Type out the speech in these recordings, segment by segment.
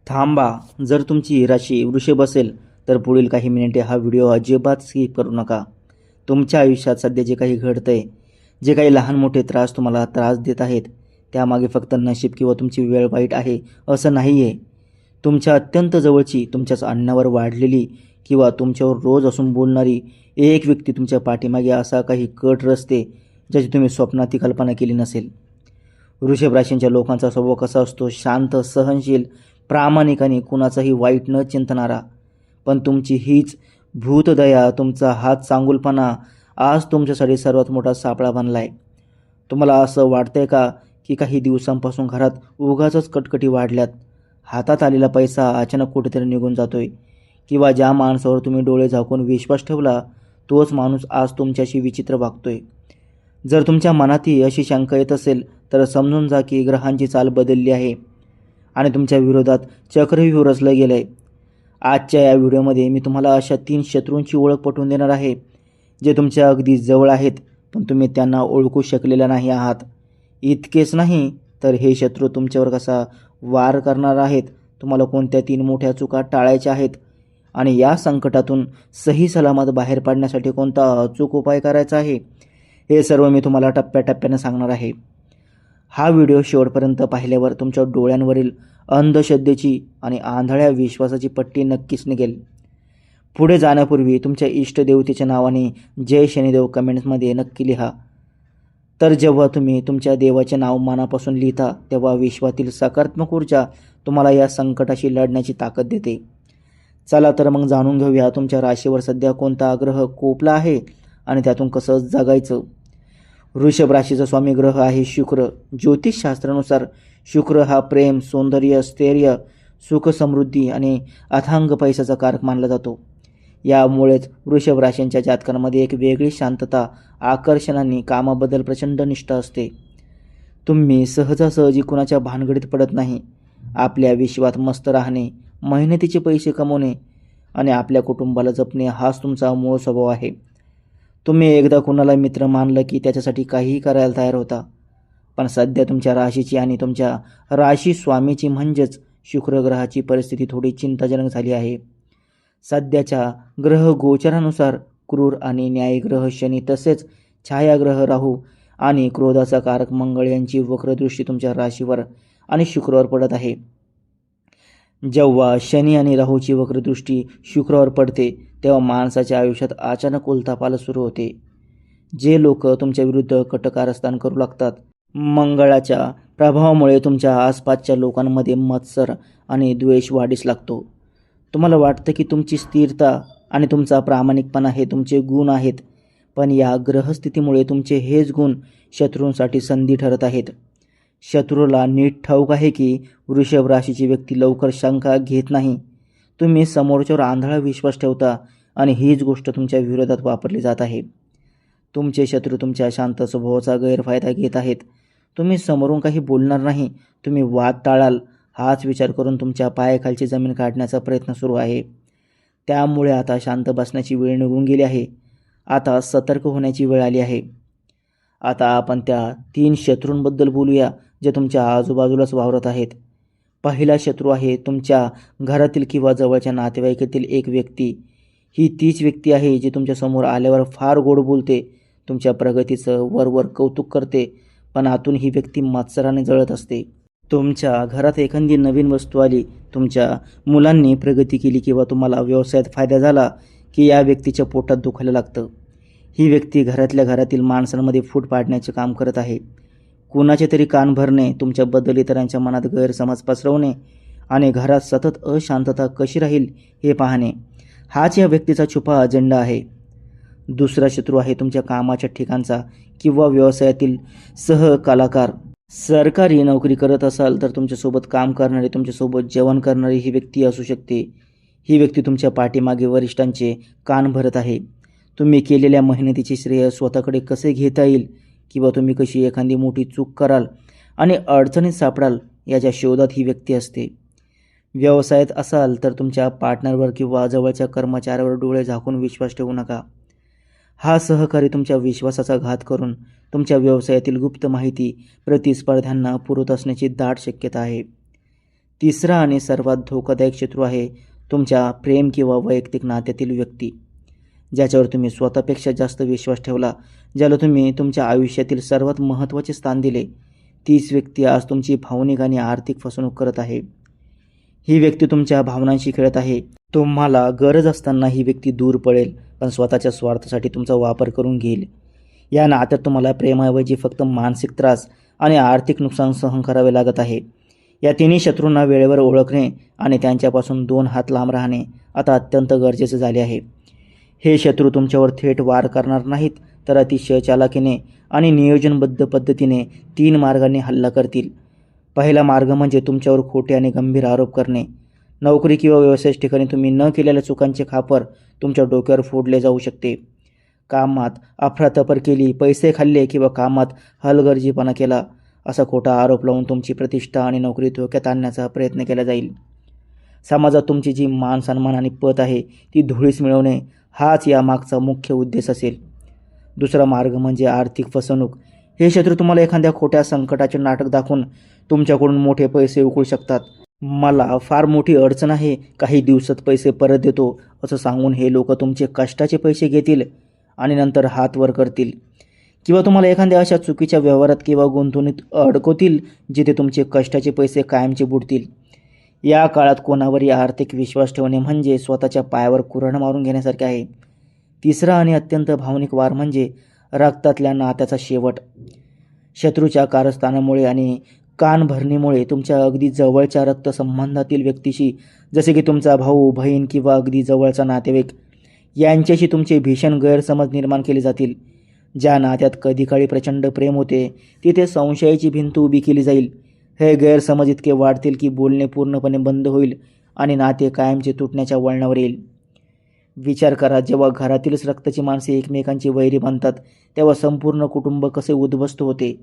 थांबा. जर तुमची राशी वृषभ असेल तर पुढील काही मिनिटे हा व्हिडिओ अजिबात स्किप करू नका. तुमच्या आयुष्यात सध्या जे काही घडतंय, जे काही लहान मोठे तुम्हाला त्रास देत आहेत, त्यामागे फक्त नशीब किंवा तुमची वेळ वाईट आहे असं नाही आहे. तुमच्या अत्यंत जवळची, तुमच्याच अन्नावर वाढलेली किंवा तुमच्यावर रोज असून बोलणारी एक व्यक्ती तुमच्या पाठीमागे असा काही कट रचते ज्याची तुम्ही स्वप्नातही कल्पना केली नसेल. वृषभ राशींच्या लोकांचा स्वभाव कसा असतो? शांत, सहनशील, प्रामाणिक आणि कुणाचाही वाईट न चिंतणारा. पण तुमची हीच भूतदया, तुमचा हाच चांगुलपणा आज तुमच्यासाठी सर्वात मोठा सापळा बनलाय. तुम्हाला असं वाटतंय का की काही दिवसांपासून घरात उगाचच कटकटी वाढल्यात? हातात आलेला पैसा अचानक कुठेतरी निघून जातोय, किंवा ज्या माणसावर तुम्ही डोळे झाकून विश्वास ठेवला तोच माणूस आज तुमच्याशी विचित्र वागतोय. जर तुमच्या मनातही अशी शंका येत असेल तर समजून जा की ग्रहांची चाल बदलली आहे आणि तुमच्या विरोधात चक्रव्यूह रचलं गेलं आहे. आजच्या या व्हिडिओमध्ये मी तुम्हाला अशा 3 शत्रूंची ओळख पटवून देणार आहे जे तुमच्या अगदी जवळ आहेत, पण तुम्ही त्यांना ओळखू शकलेला नाही आहात. इतकेच नाही तर हे शत्रू तुमच्यावर कसा वार करणार आहेत, तुम्हाला कोणत्या 3 मोठ्या चुका टाळायच्या आहेत आणि या संकटातून सही सलामत बाहेर पडण्यासाठी कोणता अचूक उपाय करायचा आहे, हे सर्व मी तुम्हाला टप्प्याटप्प्याने सांगणार आहे. हा व्हिडिओ शेवटपर्यंत पाहिल्यावर तुमच्या डोळ्यांवरील अंधश्रद्धेची आणि आंधळ्या विश्वासाची पट्टी नक्कीच निघेल. पुढे जाण्यापूर्वी तुमच्या इष्टदेवतेच्या नावाने जय शनिदेव कमेंट्समध्ये नक्की लिहा. तर जेव्हा तुम्ही तुमच्या देवाचे नाव मनापासून लिहिता तेव्हा विश्वातील सकारात्मक ऊर्जा तुम्हाला या संकटाशी लढण्याची ताकद देते. चला तर मग जाणून घेऊया तुमच्या राशीवर सध्या कोणता ग्रह कोपला आहे आणि त्यातून कसं जगायचं. वृषभ राशीचा स्वामी ग्रह आहे शुक्र. ज्योतिषशास्त्रानुसार शुक्र हा प्रेम, सौंदर्य, स्थैर्य, सुख, समृद्धी आणि अथांग पैशाचा कारक मानला जातो. यामुळेच वृषभ राशींच्या जातकांमध्ये एक वेगळी शांतता, आकर्षण आणि कामाबद्दल प्रचंड निष्ठा असते. तुम्ही सहजासहजी कुणाच्या भानगडीत पडत नाही. आपल्या विश्वात मस्त राहणे, मेहनतीचे पैसे कमवणे आणि आपल्या कुटुंबाला जपणे हाच तुमचा मूळ स्वभाव आहे. तुम्ही एकदा कुणाला मित्र मानलं की त्याच्यासाठी काहीही करायला तयार होता. पण सध्या तुमच्या राशीची आणि तुमच्या राशी स्वामीची म्हणजेच शुक्र ग्रहाची परिस्थिती थोडी चिंताजनक झाली आहे. सध्याच्या ग्रह गोचरानुसार क्रूर आणि न्यायी ग्रह शनी तसेच छायाग्रह राहू आणि क्रोधाचा कारक मंगळ यांची वक्रदृष्टी तुमच्या राशीवर आणि शुक्रवर पडत आहे. जेव्हा शनी आणि राहूची वक्रदृष्टी शुक्रवर पडते तेव्हा माणसाच्या आयुष्यात अचानक उलथापालथ सुरू होते. जे लोक तुमच्या विरुद्ध कटकारस्थान करू लागतात, मंगळाच्या प्रभावामुळे तुमच्या आसपासच्या लोकांमध्ये मत्सर आणि द्वेष वाढीस लागतो. तुम्हाला वाटतं की तुमची स्थिरता आणि तुमचा प्रामाणिकपणा हे तुमचे गुण आहेत, पण या ग्रहस्थितीमुळे तुमचे हेच गुण शत्रूंसाठी संधी ठरत आहेत. शत्रूला नीट ठाऊक आहे की वृषभ राशीची व्यक्ती लवकर शंका घेत नाही. तुम्ही समोरच्यावर आंधळा विश्वास ठेवता आणि हीच गोष्ट तुमच्या विरोधात वापरली जात आहे. तुमचे शत्रू तुमच्या शांत स्वभावाचा गैरफायदा घेत आहेत. तुम्ही समोरून काही बोलणार नाही, तुम्ही वाद टाळाल हाच विचार करून तुमच्या पायाखालची जमीन काढण्याचा प्रयत्न सुरू आहे. त्यामुळे आता शांत बसण्याची वेळ निघून गेली आहे. आता सतर्क होण्याची वेळ आली आहे. आता आपण त्या 3 शत्रूंबद्दल बोलूया जे तुमच्या आजूबाजूलाच वावरत आहेत. पहिला शत्रू आहे तुमच्या घरातील किंवा जवळच्या नातेवाईकातील एक व्यक्ती. ही तीच व्यक्ती आहे जी तुमच्या समोर आल्यावर फार गोड बोलते, तुमच्या प्रगतीचं वरवर कौतुक करते, पण आतून ही व्यक्ती मत्सराने जळत असते. तुमच्या घरात एखादी नवीन वस्तू आली, तुमच्या मुलांनी प्रगती केली किंवा तुम्हाला व्यवसायात फायदा झाला की या व्यक्तीच्या पोटात दुखायला लागतं. ही व्यक्ती घरातल्या घरातील माणसांमध्ये फूट पाडण्याचे काम करत आहे. कुणाचे तरी कान भरणे, तुमच्याबद्दल इतरांच्या मनात गैरसमज पसरवणे आणि घरात सतत अशांतता कशी राहील हे पाहणे, हाच या व्यक्तीचा छुपा अजेंडा आहे. दुसरा शत्रू आहे तुमच्या कामाच्या ठिकाणचा किंवा व्यवसायातील सहकलाकार. सरकारी नोकरी करत असाल तर तुमच्यासोबत काम करणारी, तुमच्यासोबत जेवण करणारी ही व्यक्ती असू शकते. ही व्यक्ती तुमच्या पाठीमागे वरिष्ठांचे कान भरत आहे. तुम्ही केलेल्या मेहनतीचे श्रेय स्वतःकडे कसे घेता येईल किंवा तुम्ही कशी एखादी मोठी चूक कराल आणि अडचणीत सापडाल याच्या शोधात ही व्यक्ती असते. व्यवसायात असाल तर तुमच्या पार्टनरवर किंवा जवळच्या कर्मचाऱ्यावर डोळे झाकून विश्वास ठेवू नका. हा सहकारी तुमच्या विश्वासाचा घात करून तुमच्या व्यवसायातील गुप्त माहिती प्रतिस्पर्ध्यांना पुरवत असण्याची दाट शक्यता आहे. तिसरा आणि सर्वात धोकादायक शत्रू आहे तुमच्या प्रेम किंवा वैयक्तिक नात्यातील व्यक्ती, ज्याच्यावर तुम्ही स्वतःपेक्षा जास्त विश्वास ठेवला, ज्याला तुम्ही तुमच्या आयुष्यातील सर्वात महत्त्वाचे स्थान दिले. तीच व्यक्ती आज तुमची भावनिक आणि आर्थिक फसवणूक करत आहे. ही व्यक्ती तुमच्या भावनांशी खेळत आहे. तुम्हाला गरज असताना ही व्यक्ती दूर पळेल, पण स्वतःच्या स्वार्थासाठी तुमचा वापर करून घेईल. या नात्यात तुम्हाला प्रेमाऐवजी फक्त मानसिक त्रास आणि आर्थिक नुकसान सहन करावे लागत आहे. या तिन्ही शत्रूंना वेळेवर ओळखणे आणि त्यांच्यापासून 2 हात लांब राहणे आता अत्यंत गरजेचे झाले आहे. हे शत्रू तुमच्यावर थेट वार करणार नाहीत, तर अतिशय चालाखीने आणि नियोजनबद्ध पद्धतीने 3 मार्गांनी हल्ला करतील. पहिला मार्ग म्हणजे तुमच्यावर खोटे आणि गंभीर आरोप करणे. नोकरी किंवा व्यवसायाच्या ठिकाणी तुम्ही न केलेल्या चुकांचे खापर तुमच्या डोक्यावर फोडले जाऊ शकते. कामात अफरातफर केली, पैसे खाल्ले किंवा कामात हलगर्जीपणा केला असा खोटा आरोप लावून तुमची प्रतिष्ठा आणि नोकरी धोक्यात आणण्याचा प्रयत्न केला जाईल. समाजात तुमची जी मान सन्मान आणि पत आहे ती धुळीस मिळवणे हाच यामागचा मुख्य उद्देश असेल. दुसरा मार्ग म्हणजे आर्थिक फसवणूक. हे शत्रू तुम्हाला एखाद्या खोट्या संकटाचे नाटक दाखवून तुमच्याकडून मोठे पैसे उकळू शकतात. मला फार मोठी अडचण आहे, काही दिवसात पैसे परत देतो असं सांगून हे लोक तुमचे कष्टाचे पैसे घेतील आणि नंतर हात वर करतील, किंवा तुम्हाला एखाद्या अशा चुकीच्या व्यवहारात किंवा गुंतवणुकीत अडकवतील जिथे तुमचे कष्टाचे पैसे कायमचे बुडतील. या काळात कोणावरही आर्थिक विश्वास ठेवणे म्हणजे स्वतःच्या पायावर कुऱ्हाड मारून घेण्यासारखे आहे. तिसरा आणि अत्यंत भावनिक वार म्हणजे रक्तातल्या नात्याचा शेवट. शत्रूच्या कारस्थानामुळे आणि कानभरणीमुळे तुमच्या अगदी जवळच्या रक्तसंबंधातील व्यक्तीशी, जसे की तुमचा भाऊ, बहीण किंवा अगदी जवळचा नातेवाईक, यांच्याशी तुमचे भीषण गैरसमज निर्माण केले जातील. ज्या नात्यात कधीकाळी प्रचंड प्रेम होते तिथे संशयाची भिंत उभी केली जाईल. हे गैरसमज इतके वाढतील की बोलणे पूर्णपणे बंद होईल आणि नाते कायमचे तुटण्याच्या वळणावर येईल. विचार करा, जेव्हा घरातीलच रक्ताची माणसे एकमेकांची वैरी बनतात तेव्हा संपूर्ण कुटुंब कसे उद्ध्वस्त होते.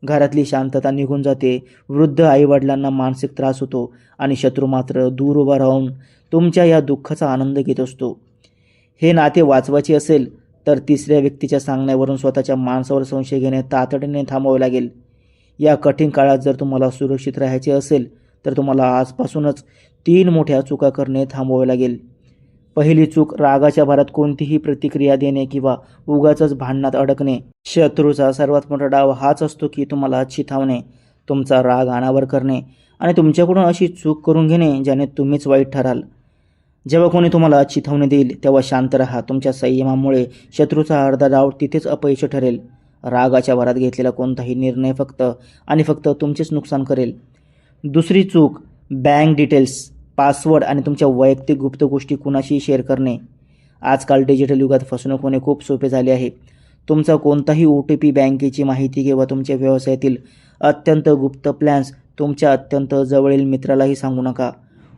घरातली शांतता निघून जाते, वृद्ध आईवडिलांना मानसिक त्रास होतो आणि शत्रू मात्र दूर उभा राहून तुमच्या या दुःखाचा आनंद घेत असतो. हे नाते वाचवायचे असेल तर तिसऱ्या व्यक्तीच्या सांगण्यावरून स्वतःच्या माणसावर संशय घेणे तातडीने थांबवावे लागेल. या कठीण काळात जर तुम्हाला सुरक्षित राहायचे असेल तर तुम्हाला आजपासूनच 3 मोठ्या चुका करणे थांबवावे लागेल. पहिली चूक, रागाच्या भरात कोणतीही प्रतिक्रिया देणे किंवा उगाचच भांडणात अडकणे. शत्रूचा सर्वात मोठा डाव हाच असतो की तुम्हाला चिथावणे, तुमचा राग अनावर करणे आणि तुमच्याकडून अशी चूक करून घेणे ज्याने तुम्हीच वाईट ठराल. जेव्हा कोणी तुम्हाला चिथावणी देईल तेव्हा शांत राहा. तुमच्या संयमामुळे शत्रूचा अर्धा डाव तिथेच अपयशी ठरेल. रागाच्या भरात घेतलेला कोणताही निर्णय फक्त आणि फक्त तुमचेच नुकसान करेल. दुसरी चूक, बँक डिटेल्स, पासवर्ड आणि तुमच्या वैयक्तिक गुप्त गोष्टी कुणाशीही शेअर करणे. आजकाल डिजिटल युगात फसवणूक होणे खूप सोपे झाले आहे. तुमचा कोणताही OTP, बँकेची माहिती किंवा तुमच्या व्यवसायातील अत्यंत गुप्त प्लॅन्स तुमच्या अत्यंत जवळील मित्रालाही सांगू नका.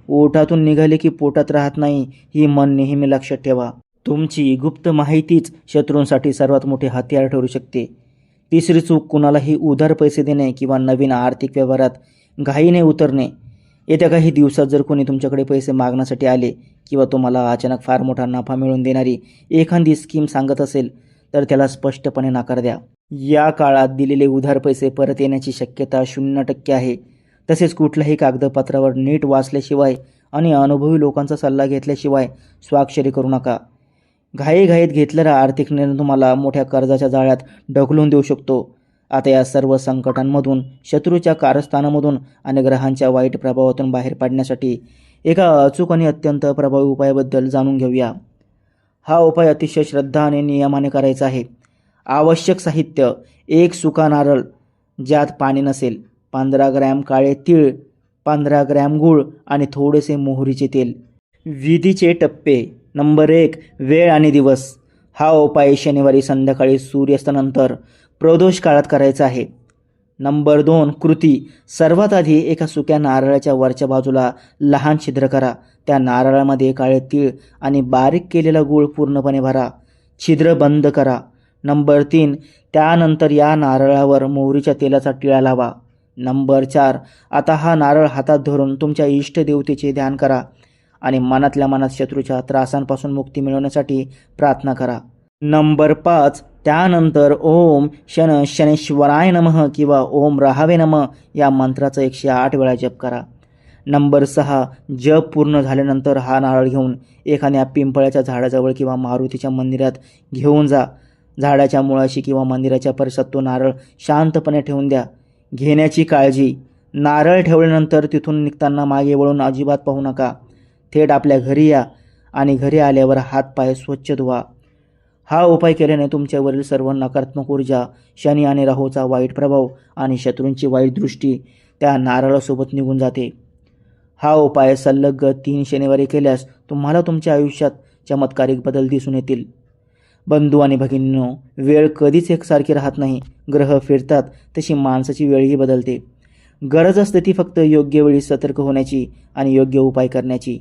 ओठातून निघाले की पोटात राहत नाही, ही मन नेहमी लक्षात ठेवा. तुमची गुप्त माहितीच शत्रूंसाठी सर्वात मोठे हत्यार ठरू शकते. तिसरी चूक, कुणालाही उधार पैसे देणे किंवा नवीन आर्थिक व्यवहारात घाईने उतरणे. येत्या काही दिवसात जर कोणी तुमच्याकडे पैसे मागण्यासाठी आले किंवा तुम्हाला अचानक फार मोठा नफा मिळवून देणारी एखादी स्कीम सांगत असेल तर त्याला स्पष्टपणे नकार द्या. या काळात दिलेले उधार पैसे परत येण्याची शक्यता 0% आहे. तसेच कुठल्याही कागदपत्रावर नीट वाचल्याशिवाय आणि अनुभवी लोकांचा सल्ला घेतल्याशिवाय स्वाक्षरी करू नका. घाईघाईत घेतलेला आर्थिक निर्णय तुम्हाला मोठ्या कर्जाच्या जाळ्यात ढकलून देऊ शकतो. आता या सर्व संकटांमधून, शत्रूच्या कारस्थानामधून आणि ग्रहांच्या वाईट प्रभावातून बाहेर पडण्यासाठी एका अचूक आणि अत्यंत प्रभावी उपायाबद्दल जाणून घेऊया. हा उपाय अतिशय श्रद्धा आणि नियमाने करायचा आहे. आवश्यक साहित्य: 1 सुका नारळ ज्यात पाणी नसेल, 15 ग्रॅम काळे तीळ, 15 ग्रॅम गूळ आणि थोडेसे मोहरीचे तेल. विधीचे टप्पे: नंबर 1, वेळ आणि दिवस. हा उपाय शनिवारी संध्याकाळी सूर्यास्तानंतर प्रदोष काळात करायचा आहे. नंबर 2, कृती. सर्वात आधी एका सुक्या नारळाच्या वरच्या बाजूला लहान छिद्र करा. त्या नारळामध्ये काळे तीळ आणि बारीक केलेला गूळ पूर्णपणे भरा. छिद्र बंद करा. नंबर 3, त्यानंतर या नारळावर मोहरीच्या तेलाचा टिळा लावा. नंबर 4, आता हा नारळ हातात धरून तुमच्या इष्टदेवतेचे ध्यान करा आणि मनातल्या मनात शत्रूच्या त्रासांपासून मुक्ती मिळवण्यासाठी प्रार्थना करा. नंबर 5, त्यानंतर ओम शनेश्वराय नमः किंवा ओम राहावे नमः या मंत्राचा 108 वेळा जप करा. नंबर 6, जप पूर्ण झाल्यानंतर हा नारळ घेऊन एखाद्या पिंपळाच्या झाडाजवळ किंवा मारुतीच्या मंदिरात घेऊन जा. झाडाच्या मुळाशी किंवा मंदिराच्या परिसरात तो नारळ शांतपणे ठेवून द्या. घेण्याची काळजी. नारळ ठेवल्यानंतर तिथून निघताना मागे वळून अजिबात पाहू नका. थेट आपल्या घरी या आणि घरी आल्यावर हातपाय स्वच्छ धुवा. हा उपाय केल्याने तुमच्यावरील सर्व नकारात्मक ऊर्जा, शनी आणि राहूचा वाईट प्रभाव आणि शत्रूंची वाईट दृष्टी त्या नारळासोबत निघून जाते. हा उपाय सलग 3 शनिवारी केल्यास तुम्हाला तुमच्या आयुष्यात चमत्कारिक बदल दिसून येतील. बंधू आणि भगिनींनो, वेळ कधीच एकसारखी राहत नाही. ग्रह फिरतात तशी माणसाची वेळही बदलते. गरज असते ती फक्त योग्य वेळी सतर्क होण्याची आणि योग्य उपाय करण्याची.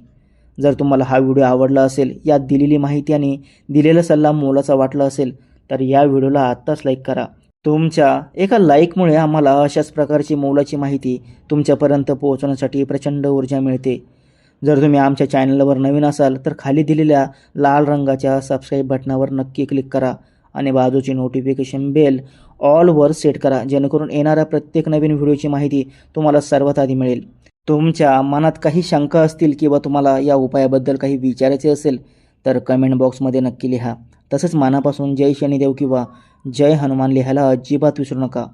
जर तुम्हाला हा व्हिडिओ आवडला असेल, यात दिलेली माहिती आणि दिलेला सल्ला मोलाचा वाटला असेल, तर या व्हिडिओला आत्ताच लाईक करा. तुमच्या एका लाईकमुळे आम्हाला अशाच प्रकारची मोलाची माहिती तुमच्यापर्यंत पोहोचवण्यासाठी प्रचंड ऊर्जा मिळते. जर तुम्ही आमच्या चॅनलवर नवीन असाल तर खाली दिलेल्या लाल रंगाच्या सबस्क्राईब बटनावर नक्की क्लिक करा आणि बाजूची नोटिफिकेशन बेल ऑलवर सेट करा, जेणेकरून येणाऱ्या प्रत्येक नवीन व्हिडिओची माहिती तुम्हाला सर्वात आधी मिळेल. तुमच्या मनात काही शंका असतील किंवा तुम्हाला या उपायाबद्दल काही विचारायचे असेल तर कमेंट बॉक्समध्ये नक्की लिहा. तसंच मनापासून जय शनिदेव किंवा जय हनुमान लिहायला अजिबात विसरू नका.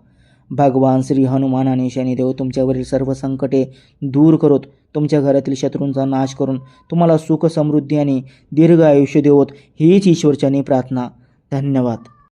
भगवान श्री हनुमान आणि शनिदेव तुमच्यावरील सर्व संकटे दूर करोत, तुमच्या घरातील शत्रूंचा नाश करून तुम्हाला सुख समृद्धी आणि दीर्घ आयुष्य देवोत, हीच ईश्वरचरणी प्रार्थना. धन्यवाद.